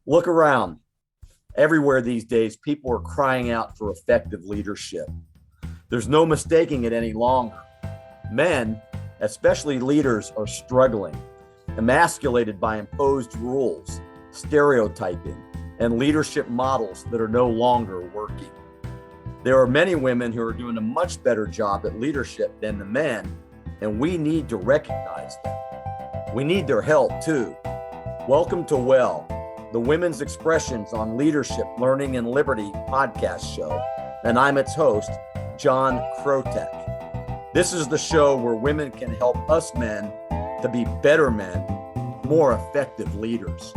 Look around. Everywhere these days, people are crying out for effective leadership. There's no mistaking it any longer. Men, especially leaders, are struggling, emasculated by imposed rules, stereotyping, and leadership models that are no longer working. There are many women who are doing a much better job at leadership than the men, and we need to recognize them. We need their help too. Welcome to WELL, the Women's Expressions on Leadership, Learning, and Liberty podcast show, and I'm its host, John Krotek. This is the show where women can help us men to be better men, more effective leaders.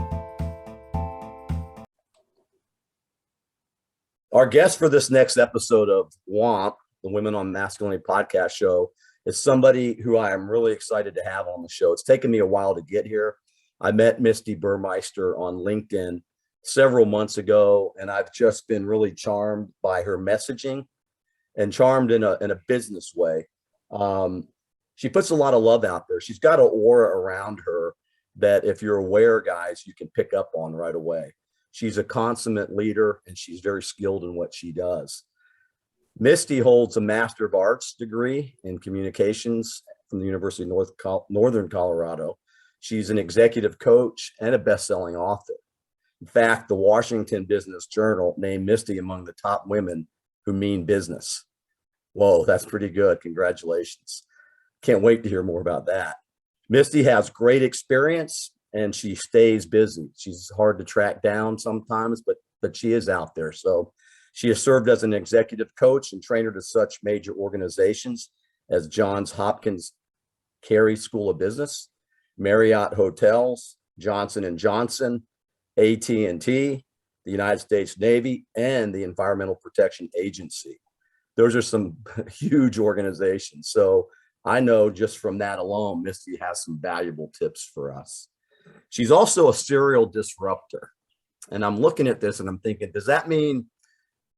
Our guest for this next episode of WOMP, the Women on Masculinity podcast show, is somebody who I am really excited to have on the show. It's taken me a while to get here. I met Misti Burmeister on LinkedIn several months ago, and I've just been really charmed by her messaging and charmed in a business way. She puts a lot of love out there. She's got an aura around her that if you're aware, guys, you can pick up on right away. She's a consummate leader, and she's very skilled in what she does. Misti holds a Master of Arts degree in communications from the University of Northern Colorado. She's an executive coach and a best-selling author. In fact, the Washington Business Journal named Misti among the top women who mean business. Whoa, that's pretty good. Congratulations. Can't wait to hear more about that. Misti has great experience and she stays busy. She's hard to track down sometimes, but she is out there. So she has served as an executive coach and trainer to such major organizations as Johns Hopkins Carey School of Business, Marriott Hotels, Johnson & Johnson, AT&T, the United States Navy, and the Environmental Protection Agency. Those are some huge organizations. So I know just from that alone, Misti has some valuable tips for us. She's also a serial disruptor. And I'm looking at this and I'm thinking, does that mean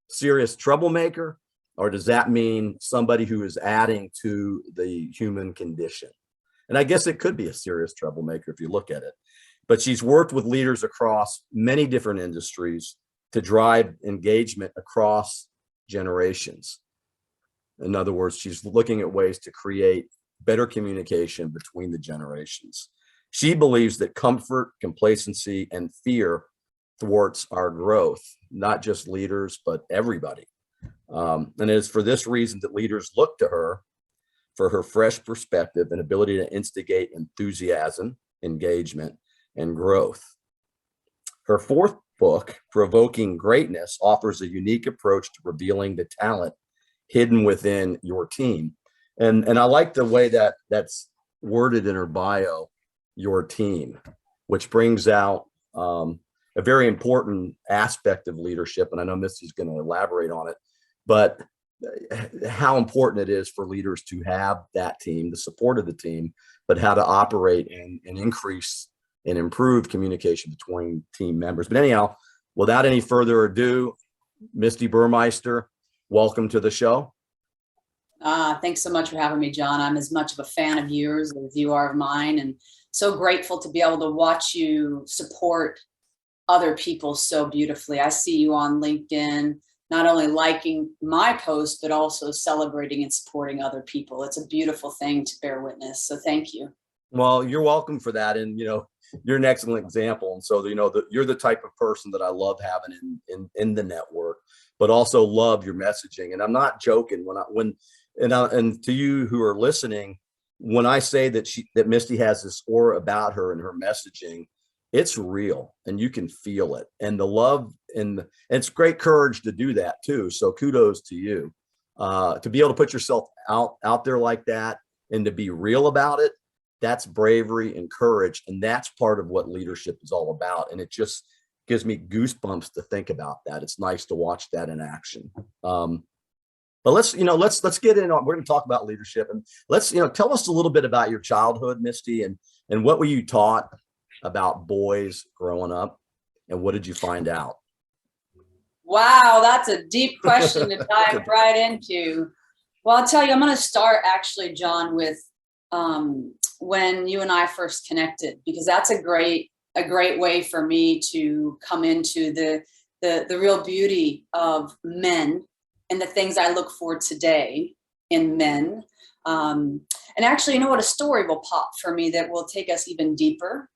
serious troublemaker? Or does that mean somebody who is adding to the human condition? And I guess it could be a serious troublemaker if you look at it. But she's worked with leaders across many different industries to drive engagement across generations. In other words, she's looking at ways to create better communication between the generations. She believes that comfort, complacency, and fear thwarts our growth, not just leaders, but everybody. And it is for this reason that leaders look to her for her fresh perspective and ability to instigate enthusiasm, engagement, and growth. Her fourth book, Provoking Greatness, offers a unique approach to revealing the talent hidden within your team. And I like the way that that's worded in her bio, your team, which brings out a very important aspect of leadership. And I know Misti's going to elaborate on it, but how important it is for leaders to have that team, the support of the team, but how to operate and increase and improve communication between team members. But anyhow, without any further ado, Misti Burmeister, welcome to the show. Thanks so much for having me, John. I'm as much of a fan of yours as you are of mine, and so grateful to be able to watch you support other people so beautifully. I see you on LinkedIn, not only liking my post, but also celebrating and supporting other people. It's a beautiful thing to bear witness. So thank you. Well, you're welcome for that. And, you're an excellent example. And so, you're the type of person that I love having in the network, but also love your messaging. And I'm not joking and to you who are listening, when I say that Misti has this aura about her and her messaging, it's real and you can feel it. And the love and it's great courage to do that too. So kudos to you, to be able to put yourself out there like that and to be real about it. That's bravery and courage. And that's part of what leadership is all about. And it just gives me goosebumps to think about that. It's nice to watch that in action. But let's get in on, we're going to talk about leadership, and let's, tell us a little bit about your childhood, Misti, and what were you taught about boys growing up, and what did you find out? Wow, that's a deep question to dive right into. Well, I'll tell you, I'm going to start actually, John, with when you and I first connected, because that's a great a great way for me to come into the real beauty of men and the things I look for today in men. And actually, you know what? A story will pop for me that will take us even deeper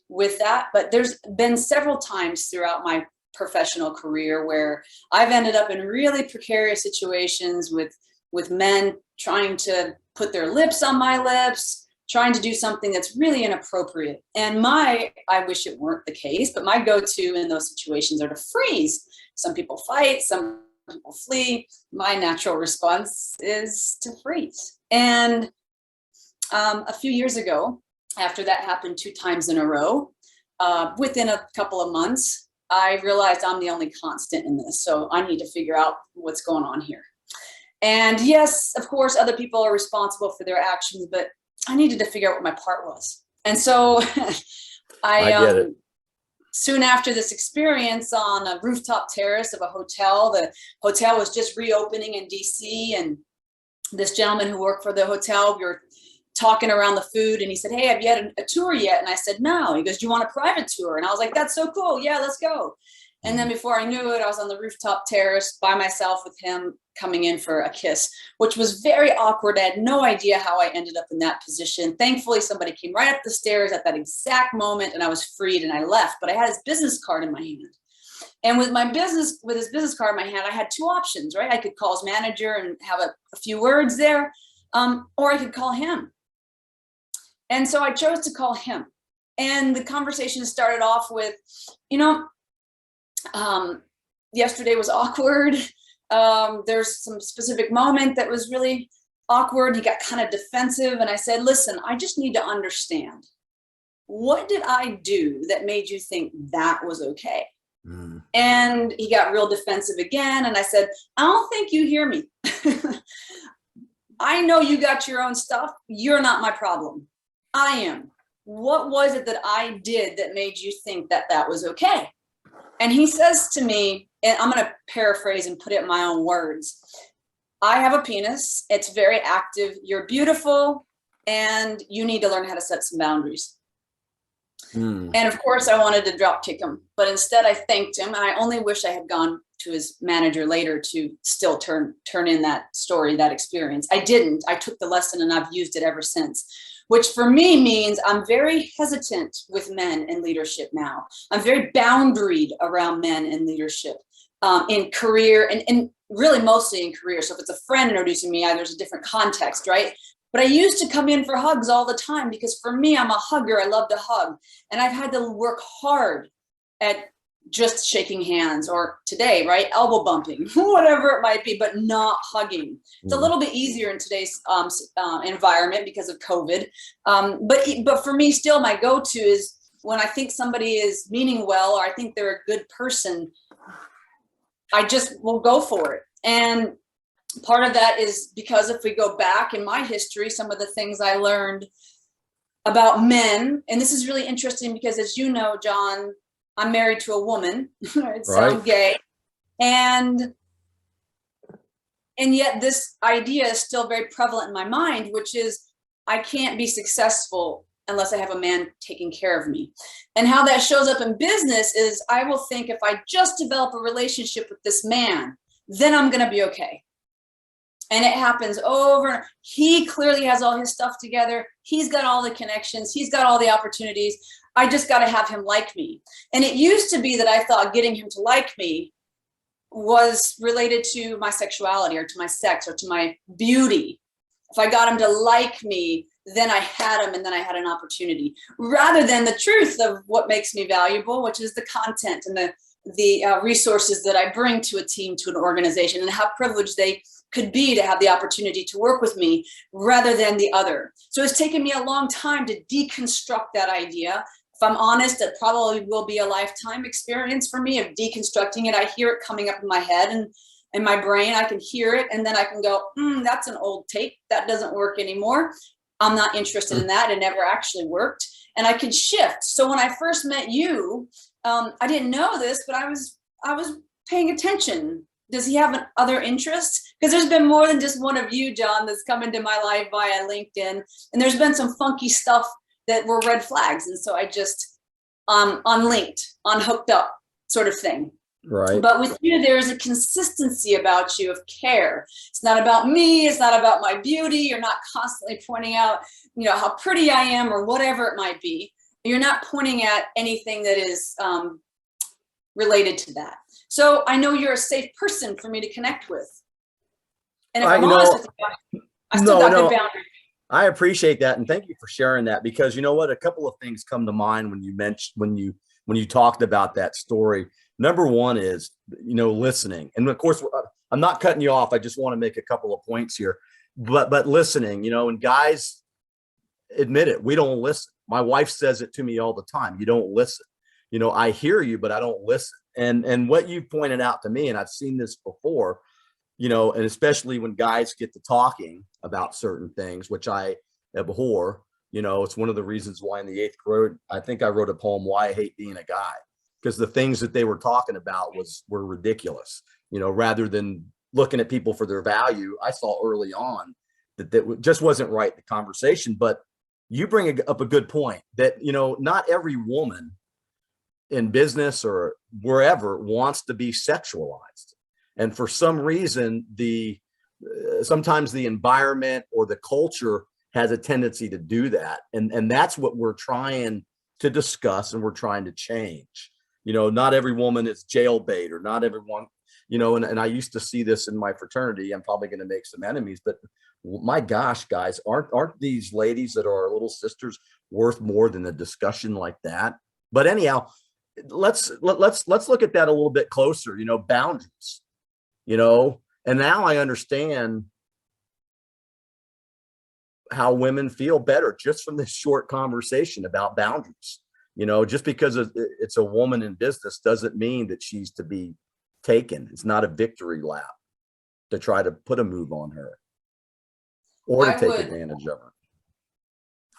with that. But there's been several times throughout my professional career where I've ended up in really precarious situations with men trying to put their lips on my lips, trying to do something that's really inappropriate. And I wish it weren't the case, but my go-to in those situations are to freeze. Some people fight, some people flee. My natural response is to freeze. And a few years ago, after that happened 2 times in a row, within a couple of months, I realized I'm the only constant in this. So I need to figure out what's going on here. And yes, of course, other people are responsible for their actions, but I needed to figure out what my part was. And so I get it. Soon after this experience on a rooftop terrace of a hotel, the hotel was just reopening in DC, and this gentleman who worked for the hotel, we were talking around the food, and he said, "Hey, have you had a tour yet?" And I said, "No." He goes, "Do you want a private tour?" And I was like, "That's so cool. Yeah, let's go." And then before I knew it, I was on the rooftop terrace by myself with him coming in for a kiss, which was very awkward. I had no idea how I ended up in that position. Thankfully, somebody came right up the stairs at that exact moment, and I was freed and I left. But I had his business card in my hand. And with his business card in my hand, I had 2 options, right? I could call his manager and have a few words there, or I could call him. And so I chose to call him. And the conversation started off with, yesterday was awkward. There's some specific moment that was really awkward. He got kind of defensive. And I said, "Listen, I just need to understand. What did I do that made you think that was okay?" And he got real defensive again. And I said, "I don't think you hear me. I know you got your own stuff. You're not my problem. I am. What was it that I did that made you think that that was okay?" And he says to me, and I'm going to paraphrase and put it in my own words, "I have a penis. It's very active. You're beautiful. And you need to learn how to set some boundaries." And of course, I wanted to drop kick him. But instead, I thanked him. And I only wish I had gone to his manager later to still turn in that story, that experience. I didn't. I took the lesson and I've used it ever since. Which for me means I'm very hesitant with men in leadership now. I'm very boundaried around men in leadership, in career, and really mostly in career. So if it's a friend introducing me, there's a different context, right? But I used to come in for hugs all the time because for me, I'm a hugger. I love to hug. And I've had to work hard at just shaking hands, or today, right, elbow bumping, whatever it might be, but not hugging. It's a little bit easier in today's environment because of COVID. But for me, still, my go-to is when I think somebody is meaning well, or I think they're a good person, I just will go for it. And part of that is because if we go back in my history, some of the things I learned about men, and this is really interesting because, as you know, John, I'm married to a woman. It sounds gay. And yet this idea is still very prevalent in my mind, which is I can't be successful unless I have a man taking care of me. And how that shows up in business is I will think if I just develop a relationship with this man, then I'm going to be okay. And it happens over. He clearly has all his stuff together. He's got all the connections. He's got all the opportunities. I just got to have him like me. And it used to be that I thought getting him to like me was related to my sexuality or to my sex or to my beauty. If I got him to like me, then I had him and then I had an opportunity, rather than the truth of what makes me valuable, which is the content and the resources that I bring to a team, to an organization, and how privileged they could be to have the opportunity to work with me rather than the other. So it's taken me a long time to deconstruct that idea. If I'm honest, it probably will be a lifetime experience for me of deconstructing it. I hear it coming up in my head and in my brain. I can hear it and then I can go, that's an old tape. That doesn't work anymore. I'm not interested in that. It never actually worked. And I can shift. So when I first met you, I didn't know this, but I was paying attention. Does he have other interests? Because there's been more than just one of you, John, that's come into my life via LinkedIn. And there's been some funky stuff that were red flags. And so I just unlinked, unhooked up sort of thing. Right. But with you, there's a consistency about you of care. It's not about me. It's not about my beauty. You're not constantly pointing out, how pretty I am or whatever it might be. You're not pointing at anything that is related to that. So I know you're a safe person for me to connect with. And if I'm honest with you, I still got good boundaries. I appreciate that. And thank you for sharing that, because you know what? A couple of things come to mind when you mentioned, when you talked about that story. Number one is, listening. And of course, I'm not cutting you off. I just want to make a couple of points here, but listening, and guys admit it. We don't listen. My wife says it to me all the time. You don't listen. I hear you, but I don't listen. And what you pointed out to me, and I've seen this before, and especially when guys get to talking about certain things, which I abhor, it's one of the reasons why in the 8th grade, I think I wrote a poem, Why I Hate Being a Guy, because the things that they were talking about were ridiculous, rather than looking at people for their value. I saw early on that just wasn't right, the conversation. But you bring up a good point that, not every woman in business or wherever wants to be sexualized. And for some reason, sometimes the environment or the culture has a tendency to do that. And that's what we're trying to discuss and we're trying to change. Not every woman is jailbait, or not everyone, and I used to see this in my fraternity. I'm probably going to make some enemies, but my gosh, guys, aren't these ladies that are our little sisters worth more than a discussion like that? But anyhow, let's look at that a little bit closer, boundaries, and now I understand how women feel better just from this short conversation about boundaries. Just because it's a woman in business doesn't mean that she's to be taken. It's not a victory lap to try to put a move on her or to take advantage of her.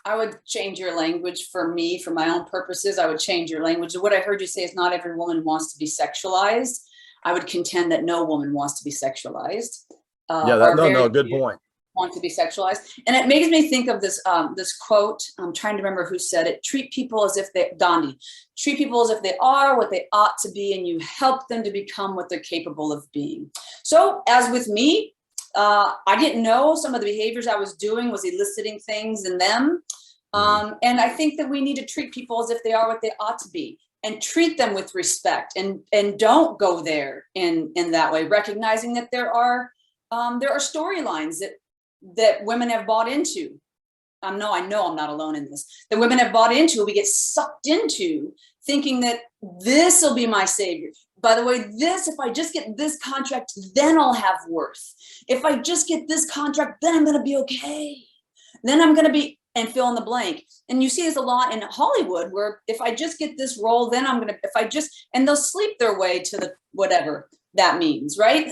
I would change your language for me, for my own purposes. I would change your language. What I heard you say is not every woman wants to be sexualized. I would contend that no woman wants to be sexualized. Good point. Want to be sexualized. And it makes me think of this this quote. I'm trying to remember who said it. Treat people as if Gandhi, treat people as if they are what they ought to be, and you help them to become what they're capable of being. So as with me, I didn't know some of the behaviors I was doing was eliciting things in them. And I think that we need to treat people as if they are what they ought to be, and treat them with respect, and don't go there in that way, recognizing that there are storylines that women have bought into. I know I'm not alone in this, that women have bought into, we get sucked into thinking that this will be my savior. By the way, if I just get this contract, then I'll have worth. If I just get this contract, then I'm going to be okay. Then I'm going to be, and fill in the blank. And you see this a lot in Hollywood, where if I just get this role, then I'm going to, and they'll sleep their way to the whatever that means, right?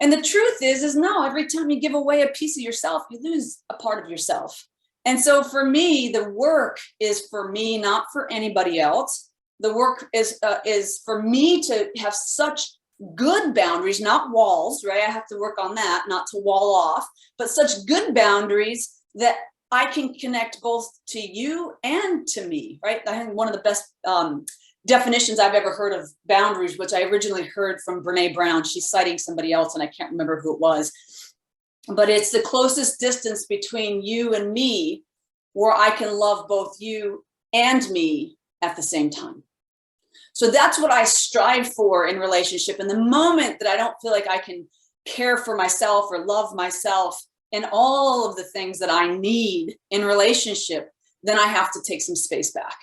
And the truth is no, every time you give away a piece of yourself, you lose a part of yourself. And so for me, the work is for me, not for anybody else. The work is for me to have such good boundaries, not walls, right? I have to work on that, not to wall off, but such good boundaries that I can connect both to you and to me, right? I think one of the best definitions I've ever heard of boundaries, which I originally heard from Brene Brown. She's citing somebody else and I can't remember who it was, but it's the closest distance between you and me where I can love both you and me at the same time. So that's what I strive for in relationship. And the moment that I don't feel like I can care for myself or love myself and all of the things that I need in relationship, then I have to take some space back.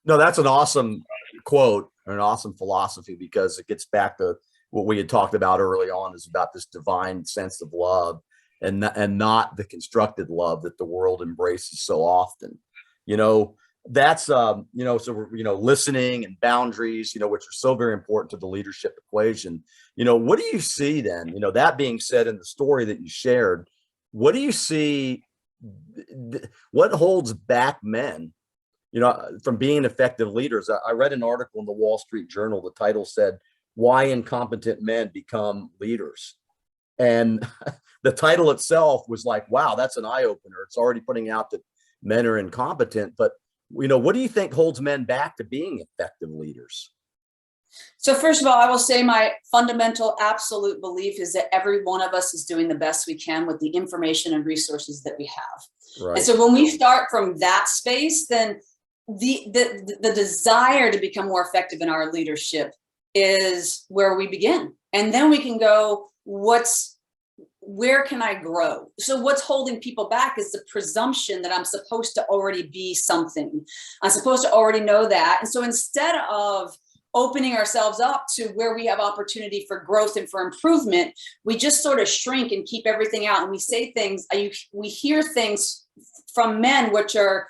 No, that's an awesome quote and an awesome philosophy, because it gets back to what we had talked about early on, is about this divine sense of love and not the constructed love that the world embraces so often. That's, so we're, listening and boundaries, which are so very important to the leadership equation. What do you see then, that being said, in the story that you shared, what do you see, what holds back men, from being effective leaders? I read an article in the Wall Street Journal. The title said, "Why Incompetent Men Become Leaders." And the title itself was like, wow, that's an eye opener. It's already putting out that men are incompetent, but what do you think holds men back to being effective leaders? So first of all, I will say my fundamental absolute belief is that every one of us is doing the best we can with the information and resources that we have. Right. And so when we start from that space, then the desire to become more effective in our leadership is where we begin. And then we can go, where can I grow? So what's holding people back is the presumption that I'm supposed to already be something. I'm supposed to already know that. And so instead of opening ourselves up to where we have opportunity for growth and for improvement, we just sort of shrink and keep everything out. And we say things, we hear things from men which are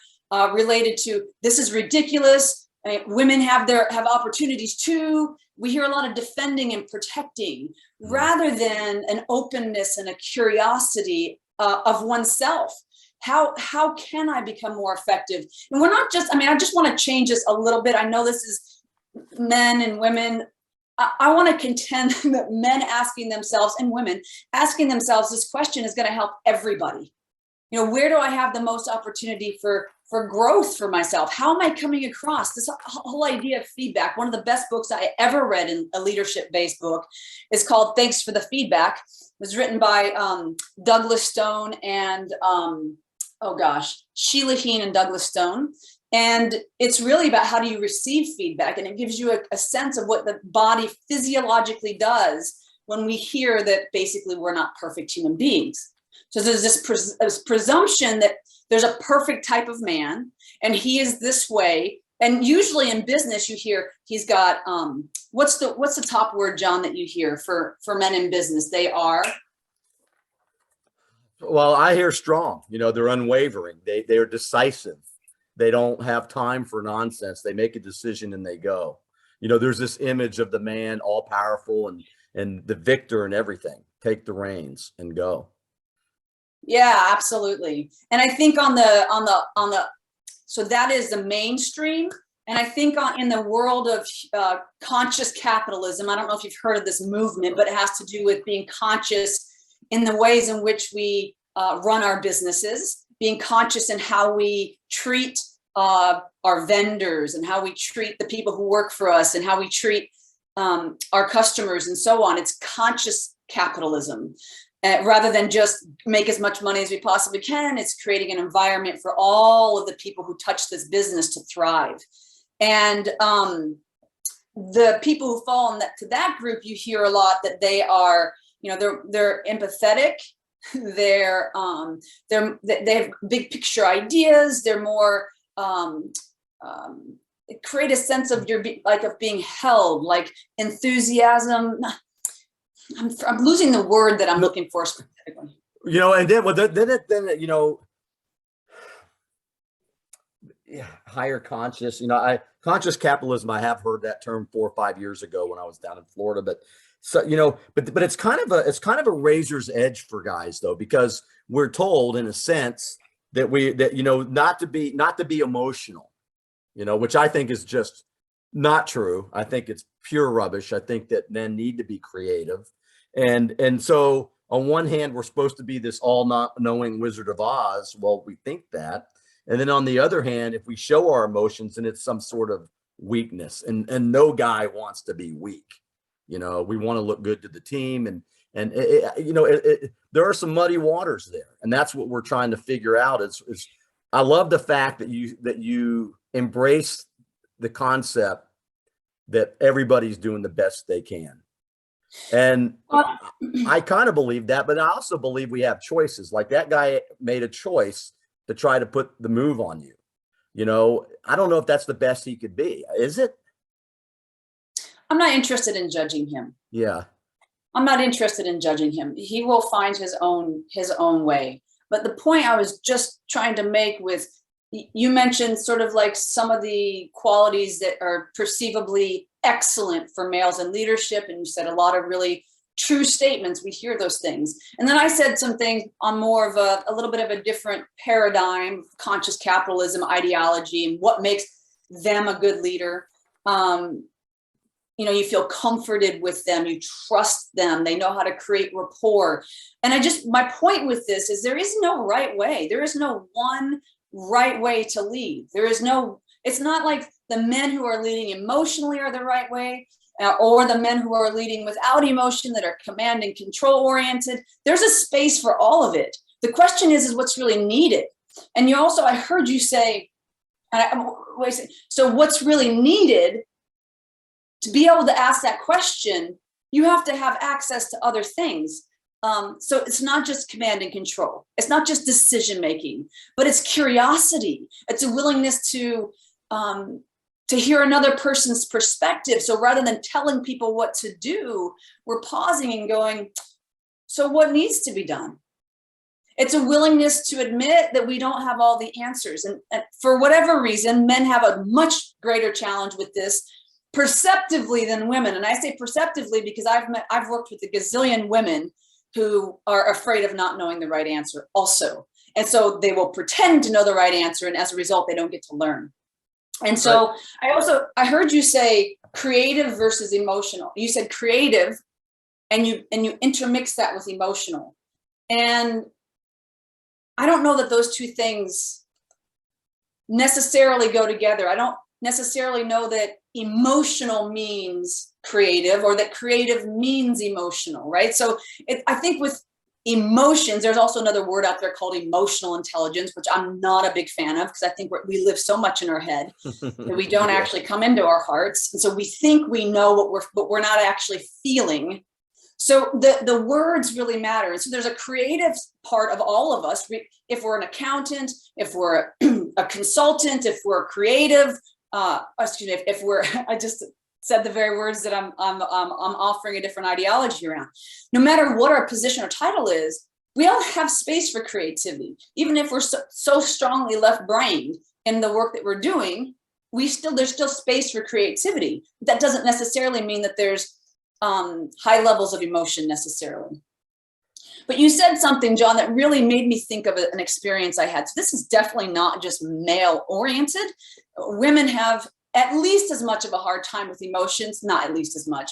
related to, this is ridiculous. I mean, women have opportunities too. We hear a lot of defending and protecting rather than an openness and a curiosity of oneself. How can I become more effective? And we're not just, I just want to change this a little bit. I know this is men and women. I want to contend that men asking themselves and women asking themselves this question is going to help everybody. Where do I have the most opportunity for growth for myself? How am I coming across? This whole idea of feedback. One of the best books I ever read in a leadership-based book is called Thanks for the Feedback. It was written by Douglas Stone and, Sheila Heen and Douglas Stone. And it's really about how do you receive feedback? And it gives you a sense of what the body physiologically does when we hear that basically we're not perfect human beings. So there's this presumption that there's a perfect type of man and he is this way. And usually in business, you hear he's got, what's the top word, John, that you hear for men in business? They are. Well, I hear strong, they're unwavering. They're decisive. They don't have time for nonsense. They make a decision and they go. There's this image of the man all powerful and the victor and everything. Take the reins and go. Yeah, absolutely. And I think so that is the mainstream. And I think in the world of conscious capitalism, I don't know if you've heard of this movement, but it has to do with being conscious in the ways in which we run our businesses, being conscious in how we treat our vendors and how we treat the people who work for us and how we treat our customers and so on. It's conscious capitalism. Rather than just make as much money as we possibly can, it's creating an environment for all of the people who touch this business to thrive. And the people who fall to that group, you hear a lot that they are, they're empathetic. They have big picture ideas. They're more create a sense of of being held, like enthusiasm. I'm losing the word that I'm looking for specifically. And then higher conscious. Conscious capitalism. I have heard that term 4 or 5 years ago when I was down in Florida. But so but it's kind of a razor's edge for guys though, because we're told in a sense that not to be emotional, which I think is just not true. I think it's pure rubbish. I think that men need to be creative. And so on one hand, we're supposed to be this all-knowing Wizard of Oz. Well, we think that. And then on the other hand, if we show our emotions, and it's some sort of weakness, and no guy wants to be weak. We want to look good to the team. And there are some muddy waters there. And that's what we're trying to figure out is I love the fact that you embrace the concept that everybody's doing the best they can. And I kind of believe that, but I also believe we have choices. Like that guy made a choice to try to put the move on you. I don't know if that's the best he could be. Is it? I'm not interested in judging him. Yeah. I'm not interested in judging him. He will find his own way. But the point I was just trying to make with, you mentioned sort of like some of the qualities that are perceivably excellent for males in leadership. And you said a lot of really true statements. We hear those things. And then I said some things on more of a little bit of a different paradigm, conscious capitalism ideology, and what makes them a good leader. You feel comforted with them, you trust them, they know how to create rapport. And my point with this is there is no right way. There is no one right way to lead. There is no It's not like the men who are leading emotionally are the right way, or the men who are leading without emotion that are command and control oriented. There's a space for all of it. The question is what's really needed. And you also, I heard you say, so what's really needed to be able to ask that question, you have to have access to other things. So it's not just command and control. It's not just decision making, but it's curiosity. It's a willingness to hear another person's perspective. So rather than telling people what to do, we're pausing and going, so what needs to be done? It's a willingness to admit that we don't have all the answers. And for whatever reason, men have a much greater challenge with this perceptively than women. And I say perceptively because I've worked with a gazillion women who are afraid of not knowing the right answer also. And so they will pretend to know the right answer. And as a result, they don't get to learn. And so I heard you say creative versus emotional. You said creative and you intermix that with emotional. And I don't know that those two things necessarily go together. I don't necessarily know that emotional means creative or that creative means emotional, right? So I think with emotions, there's also another word out there called emotional intelligence, which I'm not a big fan of because I think we live so much in our head that we don't actually come into our hearts. And so we think we know what we're not actually feeling. So the words really matter. And so there's a creative part of all of us. If we're an accountant, if we're a consultant, if we're creative, if we're, I just said the very words that I'm offering a different ideology around. No matter what our position or title is, we all have space for creativity. Even if we're so strongly left-brained in the work that we're doing, there's still space for creativity. That doesn't necessarily mean that there's high levels of emotion necessarily. But you said something, John, that really made me think of an experience I had. So this is definitely not just male oriented. Women have at least as much of a hard time with emotions, not at least as much.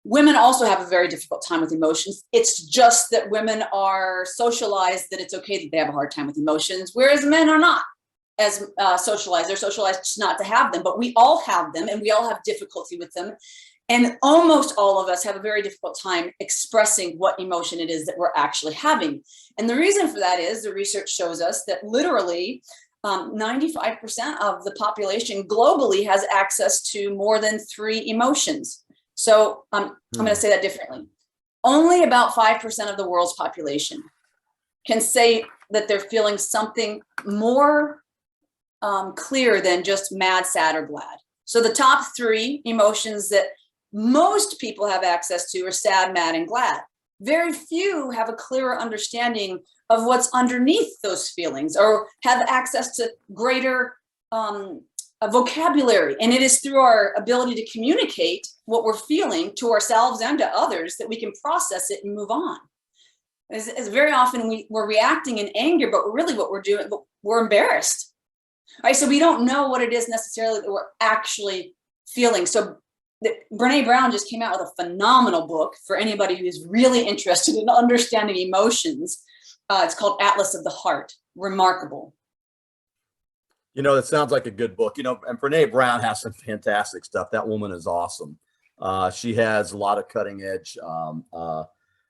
Women also have a very difficult time with emotions. It's just that women are socialized that it's okay that they have a hard time with emotions, whereas men are not as socialized. They're socialized just not to have them, but we all have them and we all have difficulty with them. And almost all of us have a very difficult time expressing what emotion it is that we're actually having. And the reason for that is the research shows us that literally 95% of the population globally has access to more than 3 emotions. So I'm going to say that differently. Only about 5% of the world's population can say that they're feeling something more clear than just mad, sad, or glad. So the top 3 emotions that most people have access to are sad, mad, and glad. Very few have a clearer understanding of what's underneath those feelings or have access to greater vocabulary. And it is through our ability to communicate what we're feeling to ourselves and to others that we can process it and move on. As very often we're reacting in anger, but really what we're doing, we're embarrassed. Right? So we don't know what it is necessarily that we're actually feeling. So Brene Brown just came out with a phenomenal book for anybody who's really interested in understanding emotions. It's called Atlas of the Heart. Remarkable. You know, that sounds like a good book. You know, and Brene Brown has some fantastic stuff. That woman is awesome. She has a lot of cutting edge,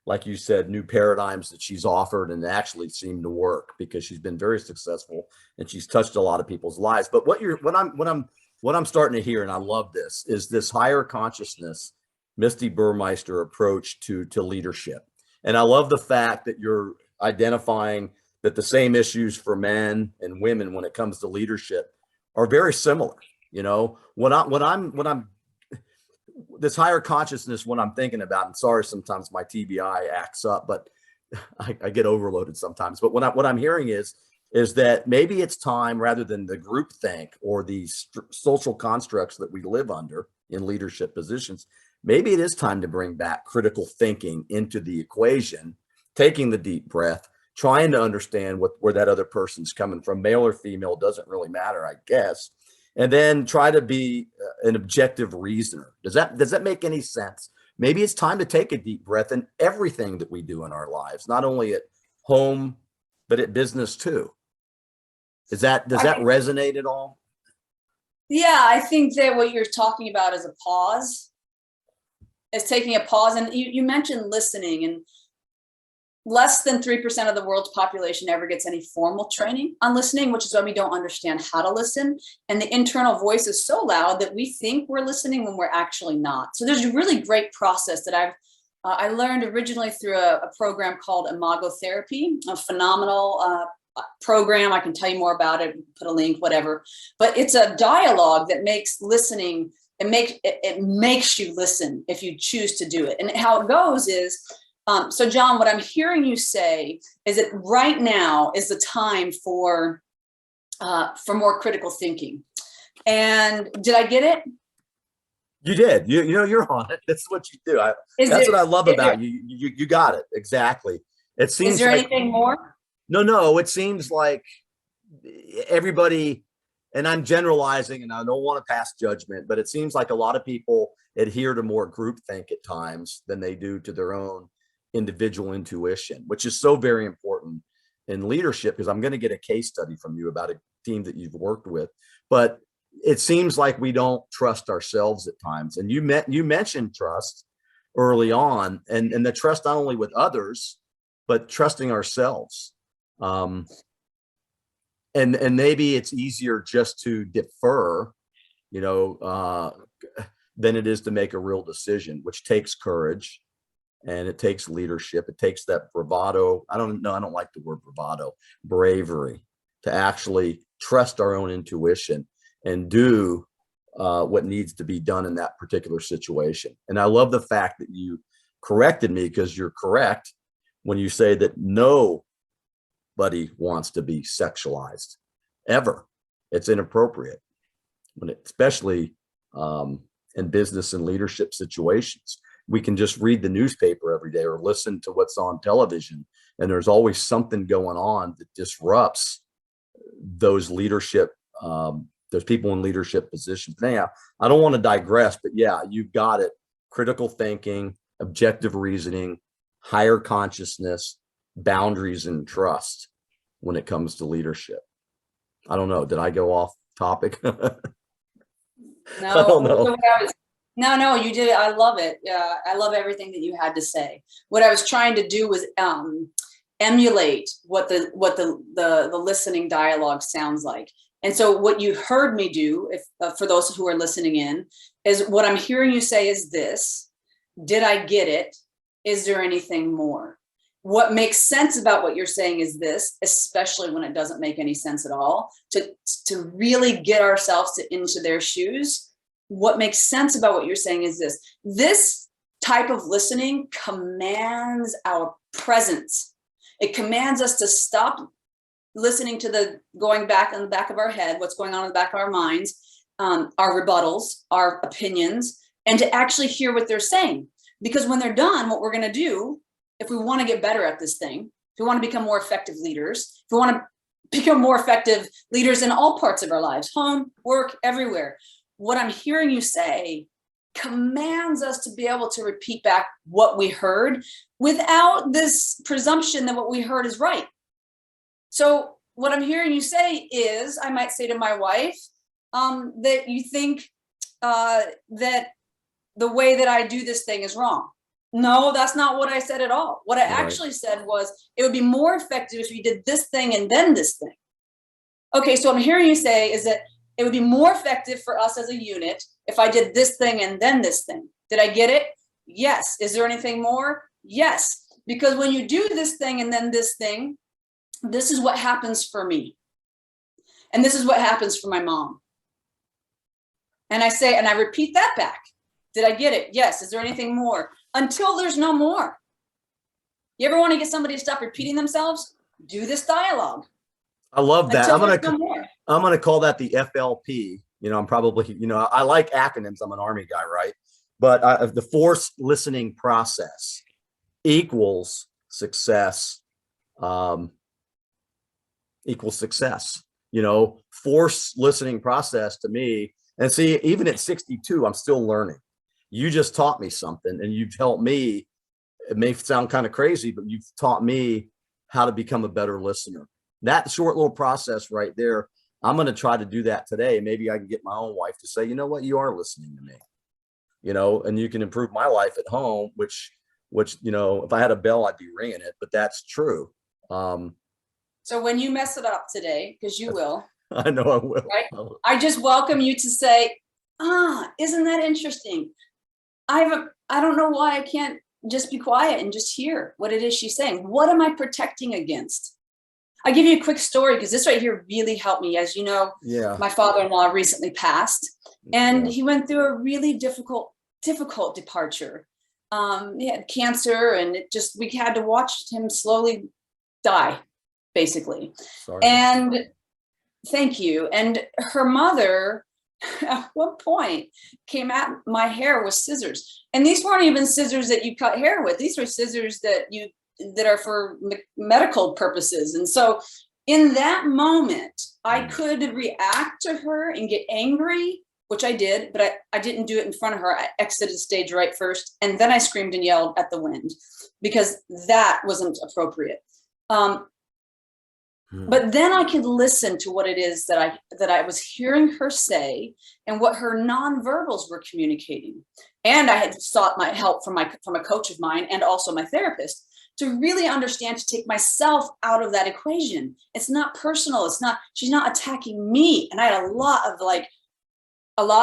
like you said, new paradigms that she's offered and actually seem to work because she's been very successful and she's touched a lot of people's lives. But what I'm starting to hear, and I love this, is this higher consciousness, Misti Burmeister approach to leadership. And I love the fact that you're identifying that the same issues for men and women when it comes to leadership are very similar. You know, when I'm this higher consciousness, when I'm thinking about, and sorry, sometimes my TBI acts up, but I get overloaded sometimes. But what I'm hearing is that maybe it's time, rather than the group think or these social constructs that we live under in leadership positions, maybe it is time to bring back critical thinking into the equation, taking the deep breath, trying to understand where that other person's coming from, male or female, doesn't really matter, I guess. And then try to be an objective reasoner. Does that make any sense? Maybe it's time to take a deep breath in everything that we do in our lives, not only at home, but at business too. Does that resonate at all? Yeah, I think that what you're talking about is a pause, is taking a pause. And you mentioned listening, and less than 3% of the world's population ever gets any formal training on listening, which is why we don't understand how to listen. And the internal voice is so loud that we think we're listening when we're actually not. So there's a really great process that I learned originally through a program called Imago Therapy, a phenomenal program. I can tell you more about it, put a link, whatever. But it's a dialogue that makes listening, it makes you listen if you choose to do it. And how it goes is, so John, what I'm hearing you say is that right now is the time for more critical thinking. And did I get it? You did. You know, you're on it. That's what you do. That's what I love about you. You got it. Exactly. It seems is there like anything more? no, it seems like everybody, and I'm generalizing and I don't want to pass judgment, but it seems like a lot of people adhere to more groupthink at times than they do to their own individual intuition, which is so very important in leadership, because I'm going to get a case study from you about a team that you've worked with. But it seems like we don't trust ourselves at times. And you mentioned trust early on, and the trust not only with others, but trusting ourselves. And maybe it's easier just to defer, you know, than it is to make a real decision, which takes courage. And it takes leadership. It takes that bravado. I don't like the word bravado, bravery, to actually trust our own intuition and do what needs to be done in that particular situation. And I love the fact that you corrected me, because you're correct when you say that nobody wants to be sexualized ever. It's inappropriate, especially in business and leadership situations. We can just read the newspaper every day or listen to what's on television, and there's always something going on that disrupts those leadership, those people in leadership positions. Now, I don't want to digress, but yeah, you've got it. Critical thinking, objective reasoning, higher consciousness, boundaries, and trust when it comes to leadership. I don't know. Did I go off topic? No, I don't know. No, you did. I love it. I love everything that you had to say. What I was trying to do was emulate what the listening dialogue sounds like. And so what you heard me do, if for those who are listening in, is what I'm hearing you say is this: did I get it? Is there anything more? What makes sense about what you're saying is this, especially when it doesn't make any sense at all, to really get ourselves into their shoes. What makes sense about what you're saying is this type of listening commands our presence. It commands us to stop listening to the going back in the back of our head, what's going on in the back of our minds, our rebuttals, our opinions, and to actually hear what they're saying. Because when they're done, what we're going to do, if we want to get better at this thing, if we want to become more effective leaders, if we want to become more effective leaders in all parts of our lives, home, work, everywhere, what I'm hearing you say commands us to be able to repeat back what we heard without this presumption that what we heard is right. So what I'm hearing you say is, I might say to my wife, that you think that the way that I do this thing is wrong. No, that's not what I said at all. What I actually said was, it would be more effective if you did this thing and then this thing. Okay, so what I'm hearing you say is that it would be more effective for us as a unit if I did this thing and then this thing. Did I get it? Yes. Is there anything more? Yes. Because when you do this thing and then this thing, this is what happens for me. And this is what happens for my mom. And I say, and I repeat that back. Did I get it? Yes. Is there anything more? Until there's no more. You ever want to get somebody to stop repeating themselves? Do this dialogue. I love that. I'm going to call that the FLP. You know, I'm probably, you know, I like acronyms. I'm an Army guy, right? But the forced listening process equals success. Equals success. You know, forced listening process to me. And see, even at 62, I'm still learning. You just taught me something, and you've helped me. It may sound kind of crazy, but you've taught me how to become a better listener. That short little process right there I'm going to try to do that today. Maybe I can get my own wife to say, you know what, you are listening to me, you know, and you can improve my life at home, which, you know, if I had a bell, I'd be ringing it, but that's true. So when you mess it up today, because you will, I know I will. right? I just welcome you to say, isn't that interesting? I don't know why I can't just be quiet and just hear what it is she's saying. What am I protecting against? I'll give you a quick story because this right here really helped me. As you know, my father-in-law recently passed, and he went through a really difficult departure. He had cancer, and we had to watch him slowly die, basically. Sorry. And thank you. And her mother, at one point, came at my hair with scissors, and these weren't even scissors that you cut hair with. These were scissors that are for medical purposes. And so in that moment, I could react to her and get angry, which I did, but I didn't do it in front of her. I exited stage right first, and then I screamed and yelled at the wind because that wasn't appropriate. But then I could listen to what it is that I was hearing her say and what her nonverbals were communicating. And I had sought my help from a coach of mine and also my therapist to really understand, to take myself out of that equation. It's not personal. She's not attacking me. And I had a lot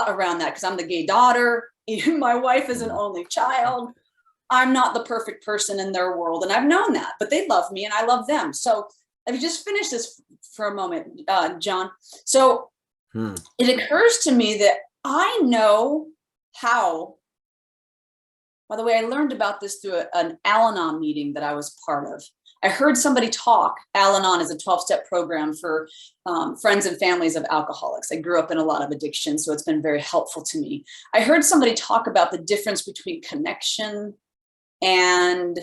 around that because I'm the gay daughter. My wife is an only child. I'm not the perfect person in their world. And I've known that, but they love me and I love them. So let me just finish this for a moment, John. So it occurs to me that I know how. By the way, I learned about this through an Al-Anon meeting that I was part of. I heard somebody talk. Al-Anon is a 12-step program for friends and families of alcoholics. I grew up in a lot of addiction, so it's been very helpful to me. I heard somebody talk about the difference between connection and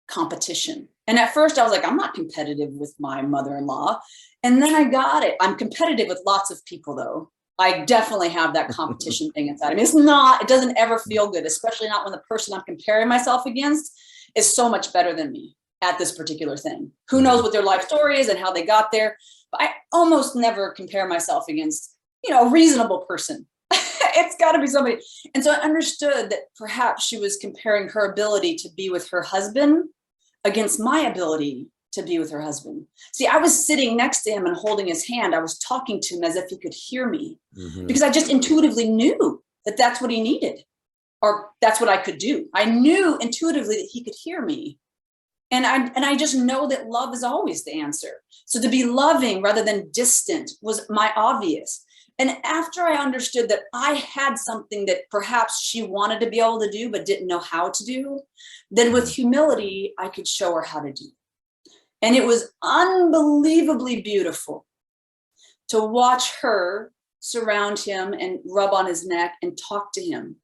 competition. And at first I was like, I'm not competitive with my mother-in-law. And then I got it. I'm competitive with lots of people, though. I definitely have that competition thing inside of me. It doesn't ever feel good, especially not when the person I'm comparing myself against is so much better than me at this particular thing. Who knows what their life story is and how they got there. But I almost never compare myself against, a reasonable person. It's got to be somebody. And so I understood that perhaps she was comparing her ability to be with her husband against my ability to be with her husband. See, I was sitting next to him and holding his hand. I was talking to him as if he could hear me because I just intuitively knew that that's what he needed, or that's what I could do. I knew intuitively that he could hear me. And I just know that love is always the answer. So to be loving rather than distant was my obvious. And after I understood that I had something that perhaps she wanted to be able to do, but didn't know how to do, then with humility, I could show her how to do. And it was unbelievably beautiful to watch her surround him and rub on his neck and talk to him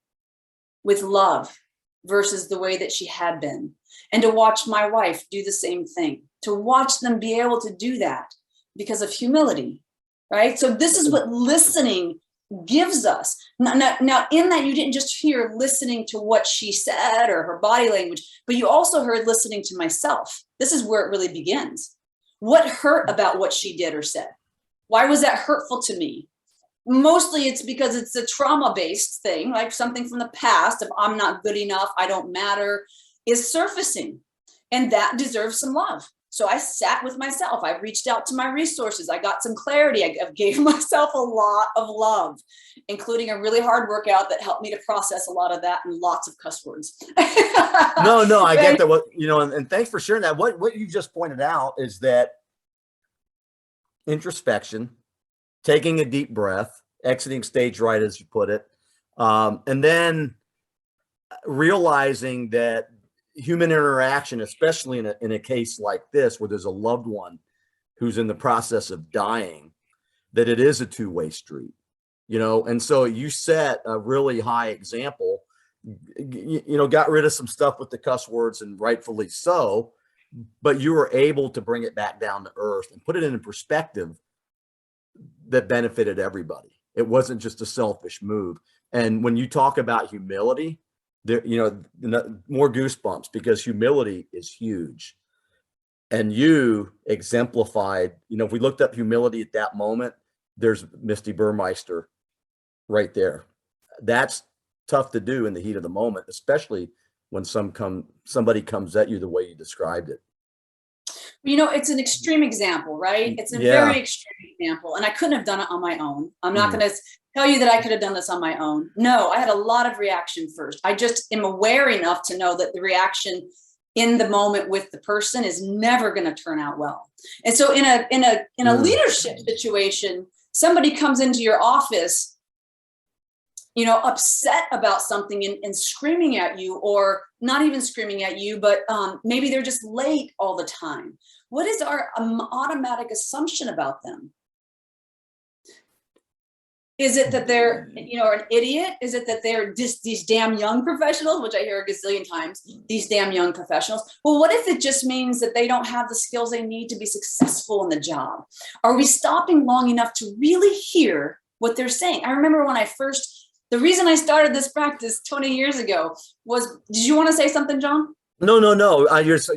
with love versus the way that she had been. And to watch my wife do the same thing, to watch them be able to do that because of humility. Right? So this is what listening gives us. Now, in that, you didn't just hear listening to what she said or her body language, but you also heard listening to myself. This is where it really begins. What hurt about what she did or said? Why was that hurtful to me? Mostly it's because it's a trauma-based thing, like something from the past of I'm not good enough, I don't matter, is surfacing. And that deserves some love. So I sat with myself. I reached out to my resources. I got some clarity. I gave myself a lot of love, including a really hard workout that helped me to process a lot of that and lots of cuss words. No, I get that. And thanks for sharing that. What you just pointed out is that introspection, taking a deep breath, exiting stage right, as you put it, and then realizing that human interaction, especially in a case like this, where there's a loved one who's in the process of dying, that it is a two-way street, and so you set a really high example, got rid of some stuff with the cuss words, and rightfully so, but you were able to bring it back down to earth and put it in a perspective that benefited everybody. It wasn't just a selfish move. And when you talk about humility, there, more goosebumps, because humility is huge. And you exemplified, if we looked up humility at that moment, there's Misti Burmeister right there. That's tough to do in the heat of the moment, especially when somebody comes at you the way you described it. It's an extreme example, right? It's a very extreme example. And I couldn't have done it on my own. I'm not going to tell you that I could have done this on my own. No, I had a lot of reaction first. I just am aware enough to know that the reaction in the moment with the person is never going to turn out well. And so in a leadership situation, somebody comes into your office, upset about something and screaming at you, or not even screaming at you, but maybe they're just late all the time. What is our automatic assumption about them? Is it that they're, an idiot? Is it that they're just these damn young professionals, which I hear a gazillion times, these damn young professionals? Well, what if it just means that they don't have the skills they need to be successful in the job? Are we stopping long enough to really hear what they're saying? I remember when the reason I started this practice 20 years ago was, did you want to say something, John? No.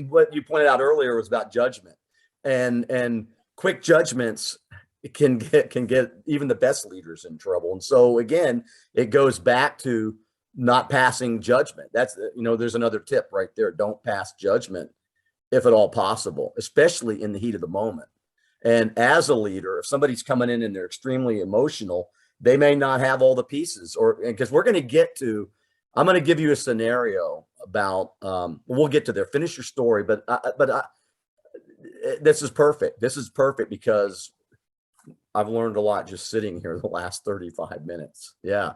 What you pointed out earlier was about judgment, and quick judgments can get even the best leaders in trouble. And so again, it goes back to not passing judgment. That's, there's another tip right there. Don't pass judgment if at all possible, especially in the heat of the moment. And as a leader, if somebody's coming in and they're extremely emotional, they may not have all the pieces, because I'm going to give you a scenario about, we'll get to there, finish your story, but this is perfect. This is perfect because I've learned a lot just sitting here the last 35 minutes. Yeah.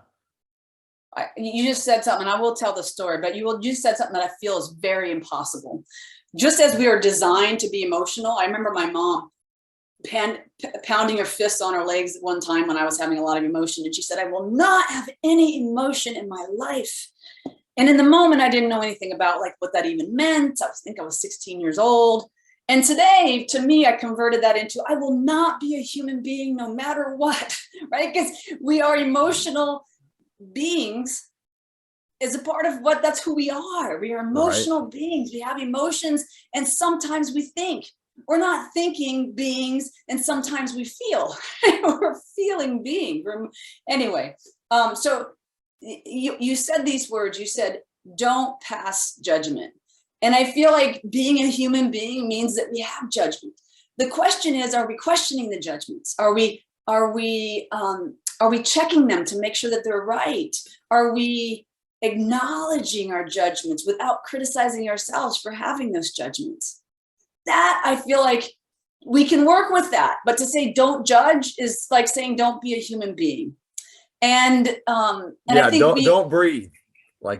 You just said something, and I will tell the story, but you said something that I feel is very impossible. Just as we are designed to be emotional, I remember my mom pounding her fists on her legs at one time when I was having a lot of emotion. And she said, I will not have any emotion in my life. And in the moment, I didn't know anything about what that even meant. I think I was 16 years old. And today, to me, I converted that into, I will not be a human being no matter what, right? Because we are emotional beings is a part of that's who we are. We are emotional beings. We have emotions, and sometimes we think. We're not thinking beings, and sometimes we feel. We're feeling beings. Anyway, so you said these words. You said, don't pass judgment. And I feel like being a human being means that we have judgment. The question is, are we questioning the judgments? Are we checking them to make sure that they're right? Are we acknowledging our judgments without criticizing ourselves for having those judgments? That, I feel like we can work with that, but to say don't judge is like saying don't be a human being. And I think don't breathe.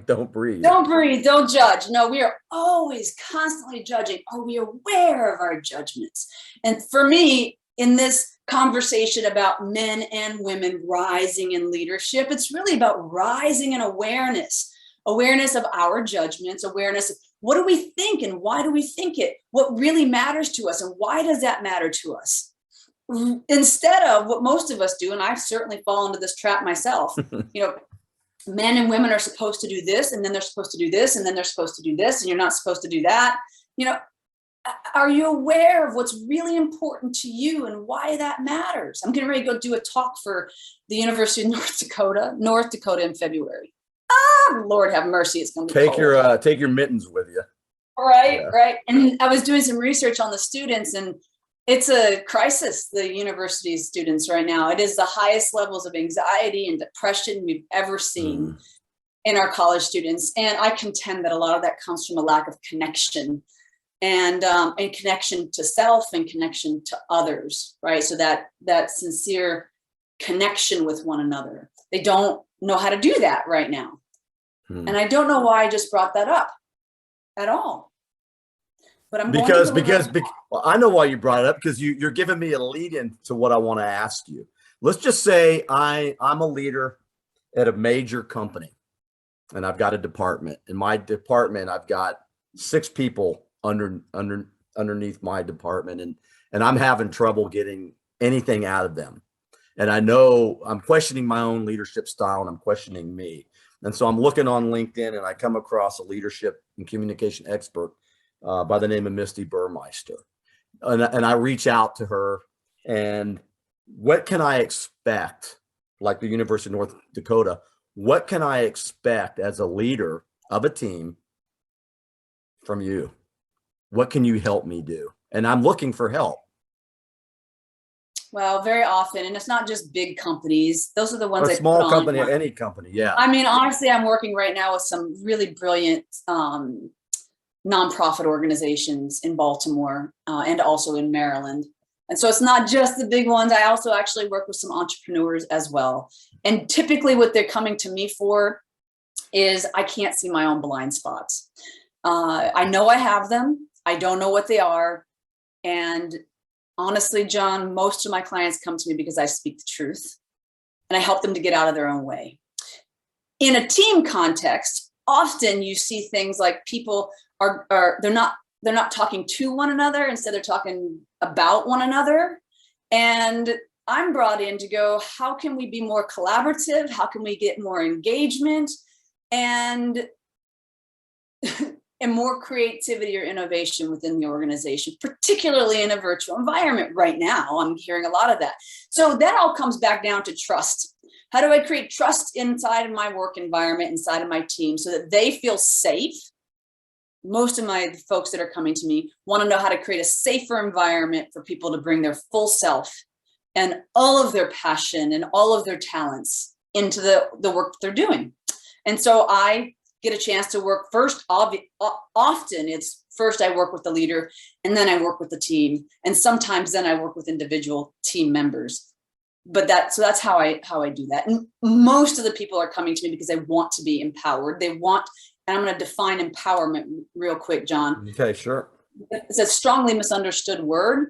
Don't breathe. Don't breathe, don't judge. No, we are always constantly judging. Are we aware of our judgments? And for me, in this conversation about men and women rising in leadership, it's really about rising in awareness of our judgments, awareness of what do we think and why do we think it? What really matters to us and why does that matter to us? Instead of what most of us do, and I've certainly fallen into this trap myself, men and women are supposed to do this, and then they're supposed to do this, and then they're supposed to do this, and you're not supposed to do that. Are you aware of what's really important to you and why that matters? I'm getting ready to go do a talk for the University of North Dakota in February. Lord have mercy, it's going to be cold. Take your mittens with you. Right. And I was doing some research on the students, and it's a crisis, the university students right now. It is the highest levels of anxiety and depression we've ever seen in our college students. And I contend that a lot of that comes from a lack of connection and connection to self and connection to others, right? So that sincere connection with one another. They don't know how to do that right now. And I don't know why I just brought that up at all. But I'm because well, I know why you brought it up, because you're giving me a lead in to what I want to ask you. Let's just say I'm a leader at a major company, and I've got a department. In my department, I've got 6 people underneath my department, and I'm having trouble getting anything out of them. And I know I'm questioning my own leadership style, and I'm questioning me. And so I'm looking on LinkedIn, and I come across a leadership and communication expert by the name of Misti Burmeister. And I reach out to her, and what can I expect, like the University of North Dakota, what can I expect as a leader of a team from you? What can you help me do? And I'm looking for help. Well, very often, and it's not just big companies. Those are the ones A I put small on. company, any company, yeah. I mean, honestly, I'm working right now with some really brilliant nonprofit organizations in Baltimore and also in Maryland. And so it's not just the big ones. I also actually work with some entrepreneurs as well. And typically what they're coming to me for is I can't see my own blind spots. I know I have them. I don't know what they are. And honestly, John, most of my clients come to me because I speak the truth and I help them to get out of their own way. In a team context, often you see things like people they're not talking to one another. Instead, they're talking about one another. And I'm brought in to go, how can we be more collaborative? How can we get more engagement and and more creativity or innovation within the organization, particularly in a virtual environment right now? I'm hearing a lot of that. So that all comes back down to trust. How do I create trust inside of my work environment, inside of my team, so that they feel safe? Most of my folks that are coming to me want to know how to create a safer environment for people to bring their full self and all of their passion and all of their talents into the work that they're doing. And so I get a chance to work often it's first I work with the leader, and then I work with the team, and sometimes then I work with individual team members. But that's how I do that. And most of the people are coming to me because they want to be empowered. They want, and I'm going to define empowerment real quick, John. Okay, sure. It's a strongly misunderstood word.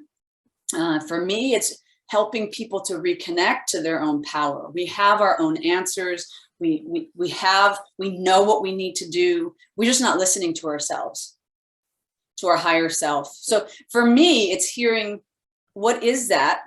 For me, it's helping people to reconnect to their own power. We have our own answers. We know what we need to do. We're just not listening to ourselves, to our higher self. So for me, it's hearing, what is that?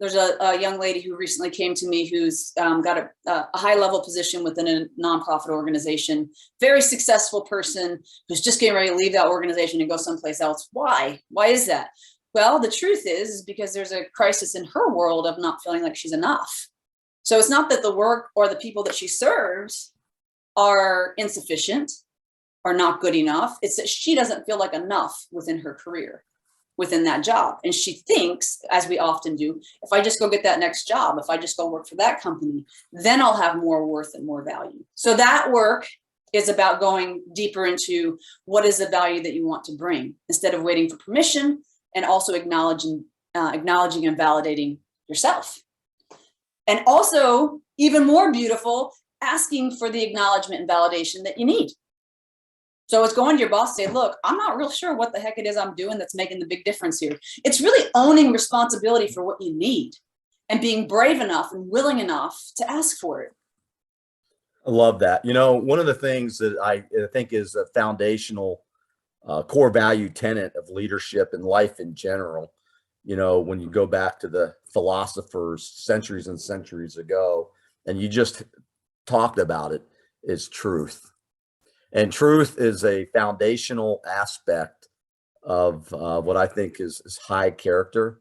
There's a young lady who recently came to me who's got a high level position within a nonprofit organization, very successful person who's just getting ready to leave that organization and go someplace else. Why? Why is that? Well, the truth is because there's a crisis in her world of not feeling like she's enough. So it's not that the work or the people that she serves are insufficient or not good enough. It's that she doesn't feel like enough within her career, within that job. And she thinks, as we often do, if I just go get that next job, if I just go work for that company, then I'll have more worth and more value. So that work is about going deeper into what is the value that you want to bring, instead of waiting for permission, and also acknowledging and validating yourself. And also, even more beautiful, asking for the acknowledgement and validation that you need. So it's going to your boss, say, look, I'm not real sure what the heck it is I'm doing that's making the big difference here. It's really owning responsibility for what you need and being brave enough and willing enough to ask for it. I love that. You know, one of the things that I think is a foundational core value tenet of leadership and life in general, you know, when you go back to the philosophers centuries and centuries ago, and you just talked about it, is truth. And truth is a foundational aspect of what I think is high character,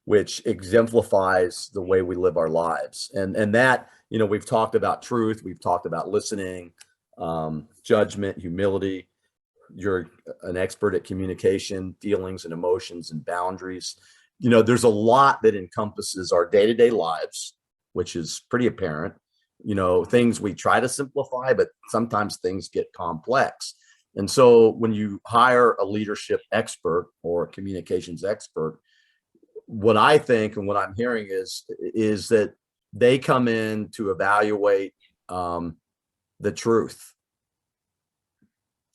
which exemplifies the way we live our lives. And that, you know, we've talked about truth, we've talked about listening, judgment, humility. You're an expert at communication, feelings and emotions and boundaries. You know, there's a lot that encompasses our day-to-day lives, which is pretty apparent. You know, things we try to simplify, but sometimes things get complex. And so when you hire a leadership expert or a communications expert, what I think and what I'm hearing is that they come in to evaluate the truth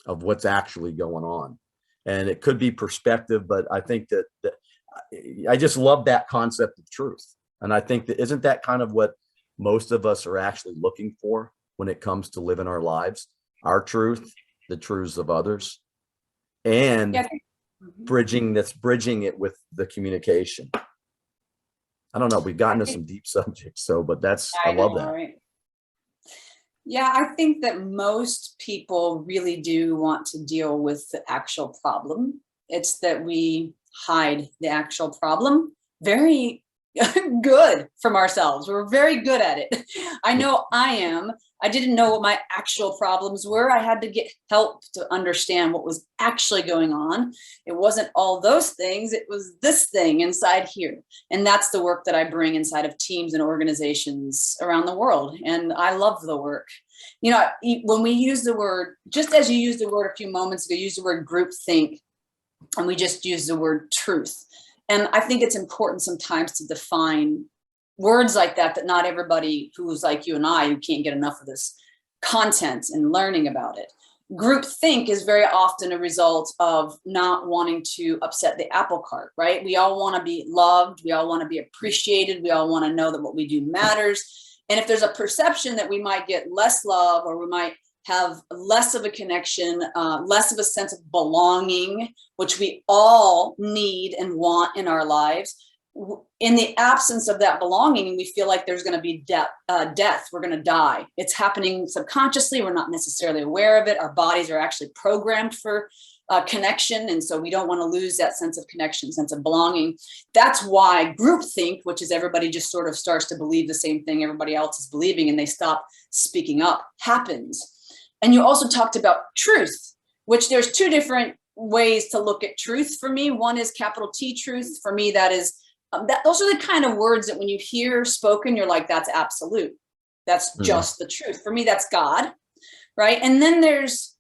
of what's actually going on. And it could be perspective, but I think that I just love that concept of truth. And I think that isn't that kind of what most of us are actually looking for when it comes to living our lives, our truth, the truths of others, and bridging it with the communication. I don't know, we've gotten to some deep subjects, but I love that. Right? Yeah, I think that most people really do want to deal with the actual problem. It's that we hide the actual problem very good from ourselves. We're very good at it. I know I am. I didn't know what my actual problems were. I had to get help to understand what was actually going on. It wasn't all those things, it was this thing inside here. And that's the work that I bring inside of teams and organizations around the world. And I love the work. You know, when we use the word, just as you used the word a few moments ago, use the word groupthink, and we just use the word truth. And I think it's important sometimes to define words like that, that not everybody who's like you and I, who can't get enough of this content and learning about it. Groupthink is very often a result of not wanting to upset the apple cart, right? We all want to be loved. We all want to be appreciated. We all want to know that what we do matters. And if there's a perception that we might get less love, or we might have less of a connection, less of a sense of belonging, which we all need and want in our lives, in the absence of that belonging, we feel like there's going to be death. We're going to die. It's happening subconsciously. We're not necessarily aware of it. Our bodies are actually programmed for connection. And so we don't want to lose that sense of connection, sense of belonging. That's why groupthink, which is everybody just sort of starts to believe the same thing everybody else is believing, and they stop speaking up, happens. And you also talked about truth, which there's two different ways to look at truth for me. One is capital T truth. For me, that is, those are the kind of words that when you hear spoken, you're like, that's absolute. That's just the truth. For me, that's God, right? And then there's,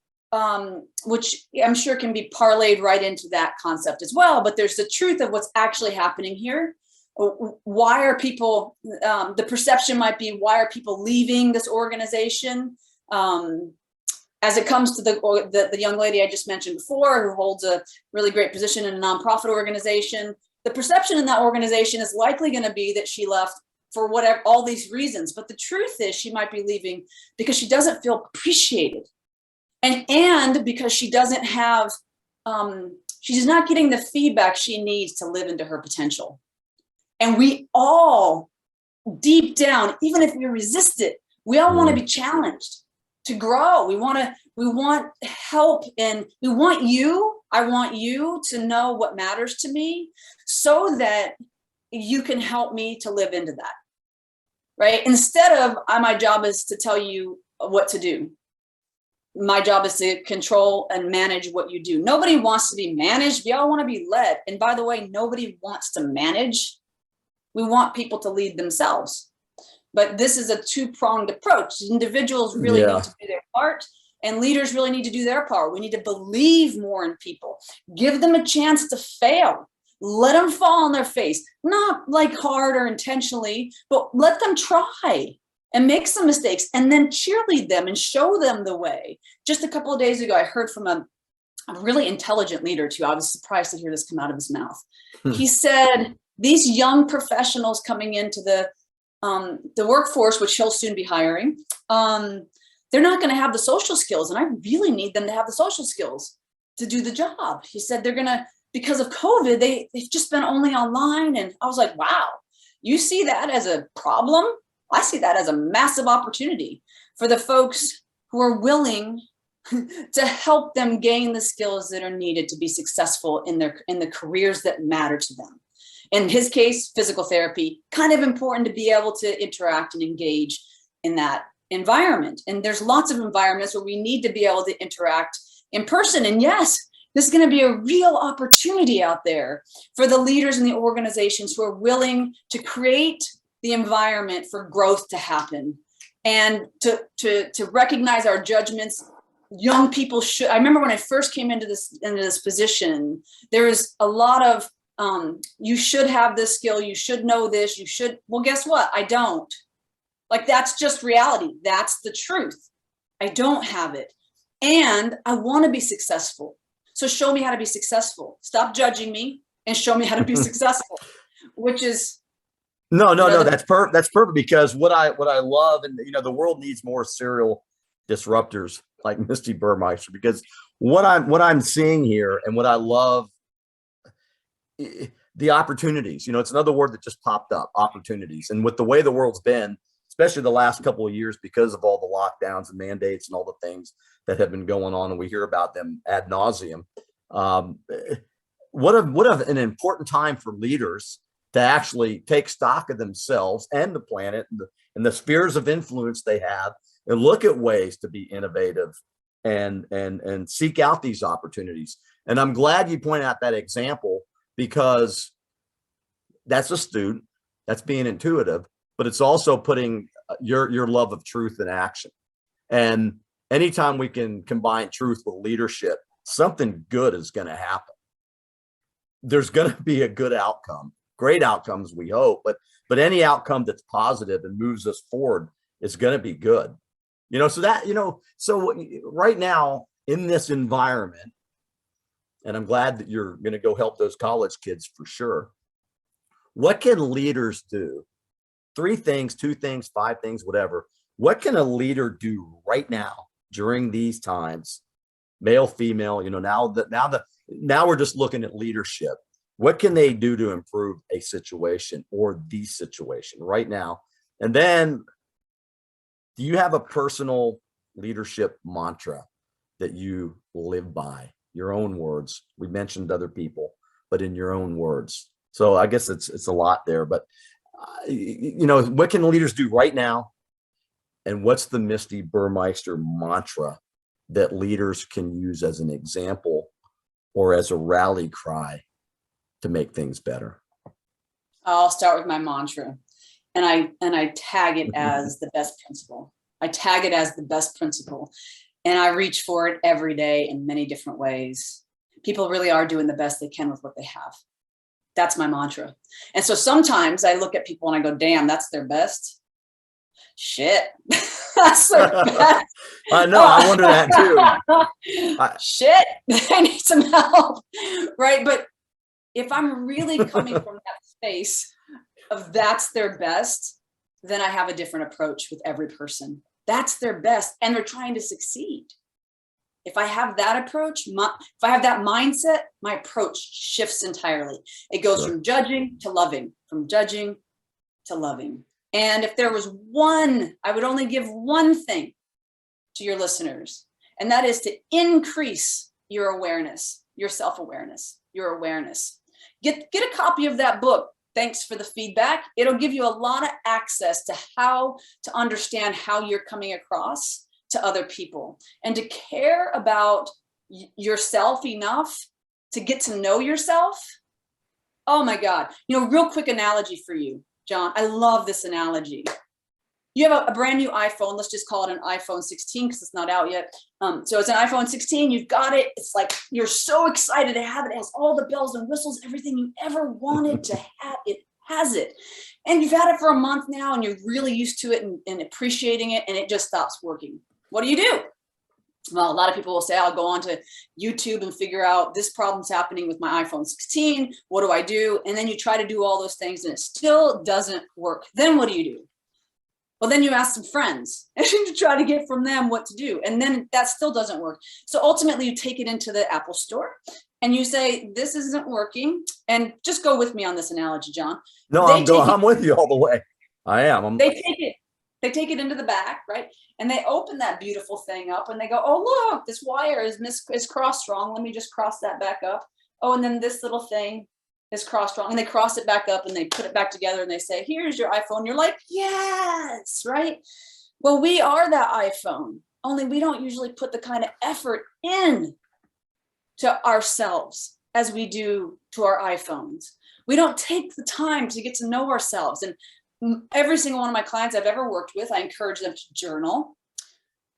which I'm sure can be parlayed right into that concept as well, but there's the truth of what's actually happening here. Why are people, the perception might be, why are people leaving this organization? As it comes to the young lady I just mentioned before, who holds a really great position in a nonprofit organization, the perception in that organization is likely going to be that she left for whatever, all these reasons. But the truth is she might be leaving because she doesn't feel appreciated. And because she doesn't have, she's not getting the feedback she needs to live into her potential. And we all, deep down, even if we resist it, we all want to be challenged to grow. We want help, and we want you. I want you to know what matters to me so that you can help me to live into that, right? Instead of, my job is to tell you what to do. My job is to control and manage what you do. Nobody wants to be managed. We all want to be led. And by the way, nobody wants to manage. We want people to lead themselves. But this is a two-pronged approach. Individuals really need to do their part, and leaders really need to do their part. We need to believe more in people. Give them a chance to fail. Let them fall on their face. Not like hard or intentionally, but let them try and make some mistakes, and then cheerlead them and show them the way. Just a couple of days ago, I heard from a really intelligent leader too. I was surprised to hear this come out of his mouth. He said, these young professionals coming into the workforce, which he'll soon be hiring, they're not going to have the social skills. And I really need them to have the social skills to do the job. He said they're going to, because of COVID, they've just been only online. And I was like, wow, you see that as a problem? I see that as a massive opportunity for the folks who are willing to help them gain the skills that are needed to be successful in the careers that matter to them. In his case, physical therapy, kind of important to be able to interact and engage in that environment. And there's lots of environments where we need to be able to interact in person. And yes, this is going to be a real opportunity out there for the leaders and the organizations who are willing to create the environment for growth to happen, and to recognize our judgments. Young people should, I remember when I first came into this position, there was a lot of, you should have this skill, you should know this, you should, well, guess what? I don't. Like, that's just reality. That's the truth. I don't have it. And I want to be successful. So show me how to be successful. Stop judging me and show me how to be successful, which is, no, that's perfect. That's perfect, because what I love, and the world needs more serial disruptors like Misti Burmeister, because what I'm seeing here and what I love, the opportunities, it's another word that just popped up, opportunities. And with the way the world's been, especially the last couple of years because of all the lockdowns and mandates and all the things that have been going on, and we hear about them ad nauseum. What an important time for leaders to actually take stock of themselves and the planet and the spheres of influence they have, and look at ways to be innovative and seek out these opportunities. And I'm glad you point out that example, because that's astute, that's being intuitive, but it's also putting your love of truth in action. And anytime we can combine truth with leadership, something good is going to happen. There's going to be a good outcome, great outcomes, we hope, but any outcome that's positive and moves us forward is going to be good. So right now in this environment, and I'm glad that you're going to go help those college kids for sure. What can leaders do? 3 things, 2 things, 5 things, whatever. What can a leader do right now during these times? Male, female, now we're just looking at leadership. What can they do to improve a situation or the situation right now? And then, do you have a personal leadership mantra that you live by? Your own words. We mentioned other people, but in your own words. So I guess it's a lot there, but what can leaders do right now? And what's the Misti Burmeister mantra that leaders can use as an example or as a rally cry to make things better? I'll start with my mantra, and I tag it as the best principle. I tag it as the best principle, and I reach for it every day in many different ways. People really are doing the best they can with what they have. That's my mantra. And so sometimes I look at people and I go, damn, that's their best. Shit. That's their best. I know. I wonder that too. Shit. I need some help. Right. But if I'm really coming from that space of that's their best, then I have a different approach with every person. That's their best. And they're trying to succeed. If I have that approach, if I have that mindset, my approach shifts entirely. It goes from judging to loving, from judging to loving. And if there was I would only give one thing to your listeners, and that is to increase your awareness, your self-awareness, your awareness. Get a copy of that book. Thanks for the feedback. It'll give you a lot of access to how to understand how you're coming across to other people, and to care about yourself enough to get to know yourself. Oh my God. Real quick analogy for you, John. I love this analogy. You have a brand new iPhone. Let's just call it an iPhone 16 because it's not out yet. So it's an iPhone 16. You've got it. It's like you're so excited to have it. It has all the bells and whistles, everything you ever wanted to have. It has it. And you've had it for a month now, and you're really used to it and appreciating it, and it just stops working. What do? Well, a lot of people will say, I'll go on to YouTube and figure out this problem's happening with my iPhone 16. What do I do? And then you try to do all those things and it still doesn't work. Then what do? Well, then you ask some friends and you try to get from them what to do. And then that still doesn't work. So ultimately you take it into the Apple store and you say, this isn't working. And just go with me on this analogy, John. No, I'm with you all the way. I am. They take it into the back, right? And they open that beautiful thing up and they go, oh, look, this wire is crossed wrong. Let me just cross that back up. Oh, and then this little thing is crossed wrong. And they cross it back up and they put it back together and they say, here's your iPhone. You're like, yes, right? Well, we are that iPhone, only we don't usually put the kind of effort in to ourselves as we do to our iPhones. We don't take the time to get to know ourselves. And every single one of my clients I've ever worked with, I encourage them to journal,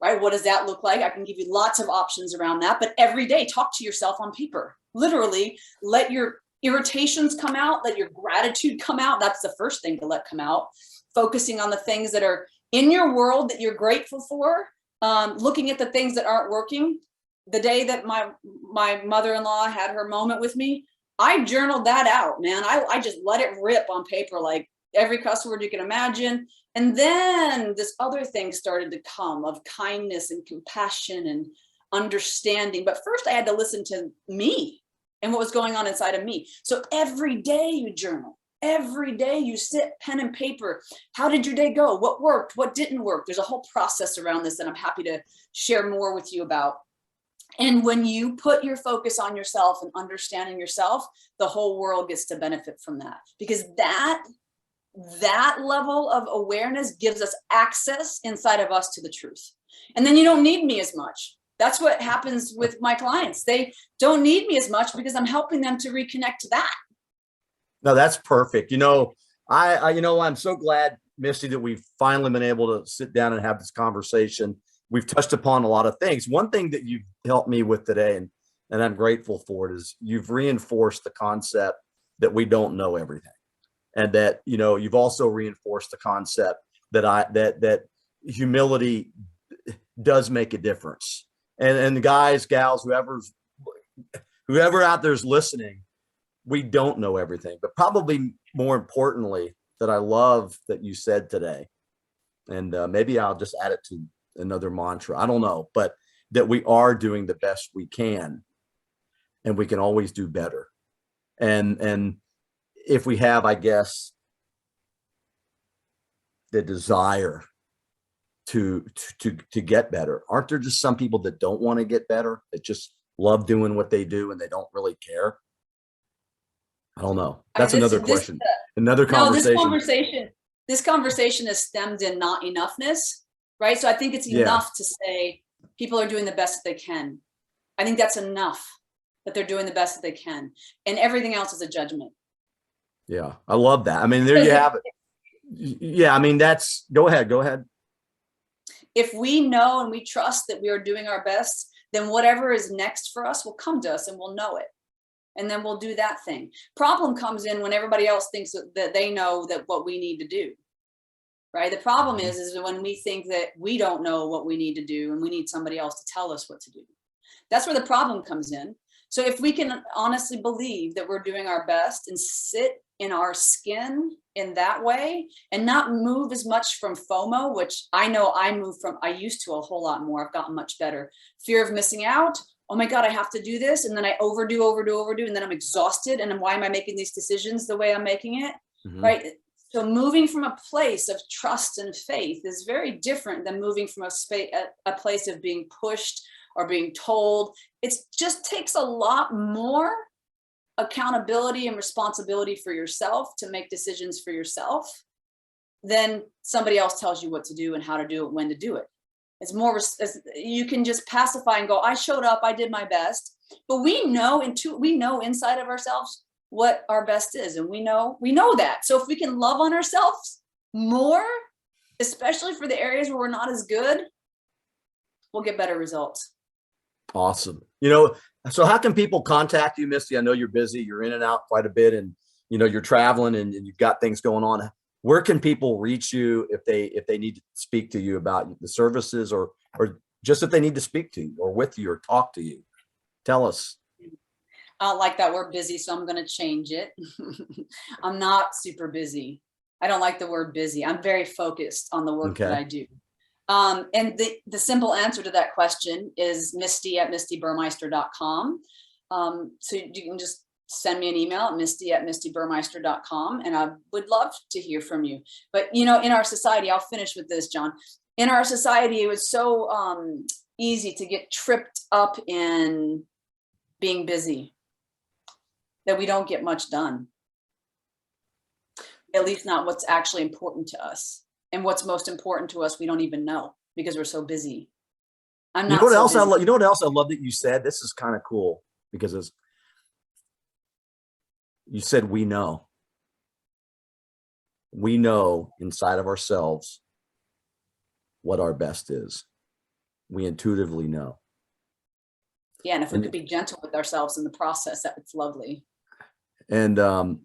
right? What does that look like? I can give you lots of options around that, but every day talk to yourself on paper. Literally, let your irritations come out, let your gratitude come out. That's the first thing to let come out. Focusing on the things that are in your world that you're grateful for, looking at the things that aren't working. The day that my mother-in-law had her moment with me, I journaled that out, man. I just let it rip on paper, like every cuss word you can imagine. And then this other thing started to come of kindness and compassion and understanding. But first I had to listen to me and what was going on inside of me. So every day you journal, every day you sit pen and paper. How did your day go? What worked? What didn't work? There's a whole process around this that I'm happy to share more with you about. And when you put your focus on yourself and understanding yourself, the whole world gets to benefit from that, because that level of awareness gives us access inside of us to the truth. And then you don't need me as much. That's what happens with my clients. They don't need me as much because I'm helping them to reconnect to that. No, that's perfect. I'm so glad, Misty, that we've finally been able to sit down and have this conversation. We've touched upon a lot of things. One thing that you've helped me with today, and I'm grateful for it, is you've reinforced the concept that we don't know everything. And that, you've also reinforced the concept that humility does make a difference. And the guys, gals, whoever out there is listening, we don't know everything, but probably more importantly, that I love that you said today, and maybe I'll just add it to another mantra, I don't know, but that we are doing the best we can, and we can always do better. And if we have, I guess, the desire to get better, aren't there just some people that don't want to get better, that just love doing what they do and they don't really care? I don't know. That's another question. Another conversation. No, this conversation is stemmed in not enoughness, right? So I think it's enough to say people are doing the best that they can. I think that's enough, that they're doing the best that they can, and everything else is a judgment. Yeah, I love that. I mean, there you have it. Yeah, I mean, go ahead. If we know and we trust that we are doing our best, then whatever is next for us will come to us, and we'll know it. And then we'll do that thing. Problem comes in when everybody else thinks that they know that what we need to do, right? The problem is when we think that we don't know what we need to do and we need somebody else to tell us what to do. That's where the problem comes in. So if we can honestly believe that we're doing our best and sit in our skin in that way and not move as much from FOMO, which I know I moved from, I used to a whole lot more. I've gotten much better. Fear of missing out. Oh my God, I have to do this. And then I overdo. And then I'm exhausted. And then why am I making these decisions the way I'm making it? Right. So moving from a place of trust and faith is very different than moving from a place of being pushed or being told. It just takes a lot more accountability and responsibility for yourself to make decisions for yourself than somebody else tells you what to do and how to do it, when to do it. It's more, you can just pacify and go, I showed up, I did my best. But we know inside of ourselves what our best is. And we know that. So if we can love on ourselves more, especially for the areas where we're not as good, we'll get better results. Awesome. So how can people contact you, Misty? I know you're busy, you're in and out quite a bit, and you're traveling and you've got things going on. Where can people reach you if they need to speak to you about the services, or just if they need to speak to you or with you or talk to you? Tell us. I don't like that word busy, so I'm going to change it. I'm not super busy. I don't like the word busy. I'm very focused on the work that I do. And the simple answer to that question is Misty@MistiBurmeister.com. So you can just send me an email at Misty@MistiBurmeister.com, and I would love to hear from you. But in our society, I'll finish with this, John. In our society, it was so easy to get tripped up in being busy that we don't get much done. At least not what's actually important to us. And what's most important to us, we don't even know because we're so busy. I'm not. You know what else I love that you said? This is kind of cool because you said we know. We know inside of ourselves what our best is. We intuitively know. Yeah, and if we could be gentle with ourselves in the process, that's lovely. And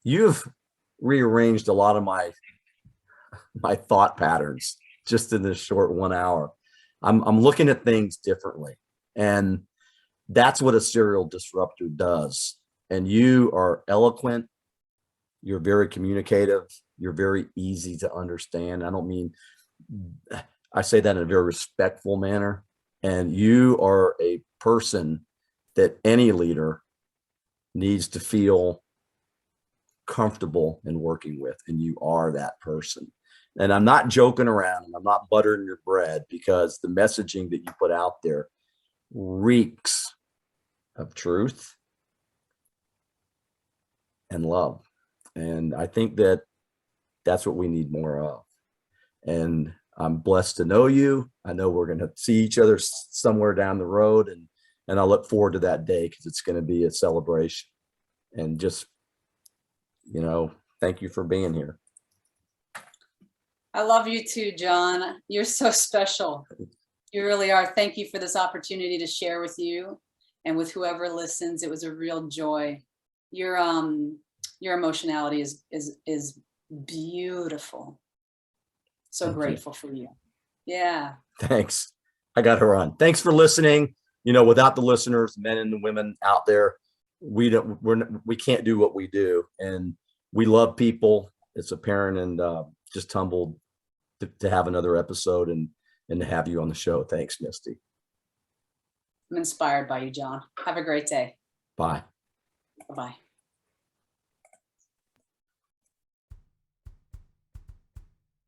you've rearranged a lot of my thought patterns just in this short 1 hour. I'm looking at things differently, and that's what a serial disruptor does. And you are eloquent. You're very communicative. You're very easy to understand. I say that in a very respectful manner. And you are a person that any leader needs to feel comfortable in working with, and you are that person. And I'm not joking around, and I'm not buttering your bread, because the messaging that you put out there reeks of truth and love. And I think that that's what we need more of. And I'm blessed to know you. I know we're going to see each other somewhere down the road, and I look forward to that day, because it's going to be a celebration. And just, thank you for being here. I love you too, John. You're so special. You really are. Thank you for this opportunity to share with you and with whoever listens. It was a real joy. Your emotionality is beautiful. So grateful for you. Yeah. Thanks. I got to run. Thanks for listening. Without the listeners, men and the women out there, we can't do what we do. And we love people. It's apparent, and just humbled to have another episode and to have you on the show. Thanks, Misty. I'm inspired by you, John. Have a great day. Bye. Bye-bye.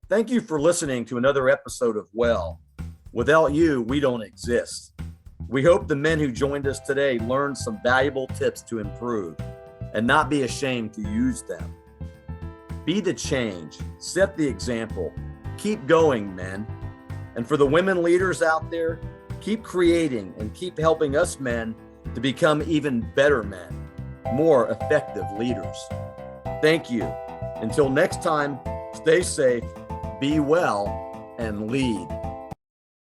Thank you for listening to another episode of WELL. Without you, we don't exist. We hope the men who joined us today learned some valuable tips to improve and not be ashamed to use them. Be the change, set the example, keep going, men. And for the women leaders out there, keep creating and keep helping us men to become even better men, more effective leaders. Thank you. Until next time, stay safe, be well, and lead.